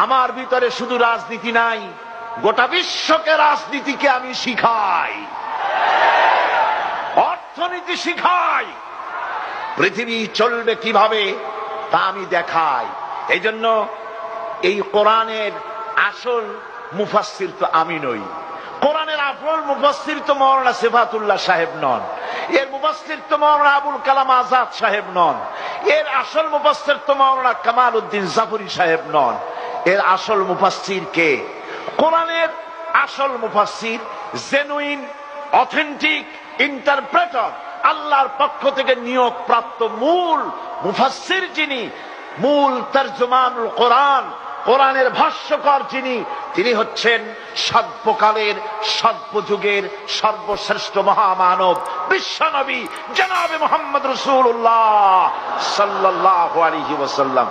আমার ভিতরে শুধু রাজনীতি নাই, গোটা বিশ্বকে রাজনীতিকে আমি শিখাই, অর্থনীতি শিখাই, পৃথিবী চলবে কিভাবে তা আমি দেখাই। এই জন্য এই কোরআনের আসল মুফাসসির তো আমি নই, কোরআনের আসল মুফাসসির তো মাওলানা সিফাতুল্লাহ সাহেব নন, এর মুফাসসির তো মাওলানা আবুল কালাম আজাদ সাহেব নন, এর আসল মুফাসসির তো মাওলানা কামাল উদ্দিন জাফরি সাহেব নন। এর আসল মুফাসসির কে? কোরআনের আসল মুফাসসির, জেনুইন অথেন্টিক ইন্টারপ্রেটার, আল্লাহর পক্ষ থেকে নিয়োগ প্রাপ্ত মূল মুফাসসির যিনি, মূল তরজমানুল কোরআন, কোরআনের ভাষ্যকার যিনি, তিনি হচ্ছেন সর্বকালের সর্বযুগের সর্বশ্রেষ্ঠ মহামানব বিশ্বনবী জনাবে মুহাম্মদ রাসূলুল্লাহ সাল্লাল্লাহু আলাইহি ওয়াসাল্লাম।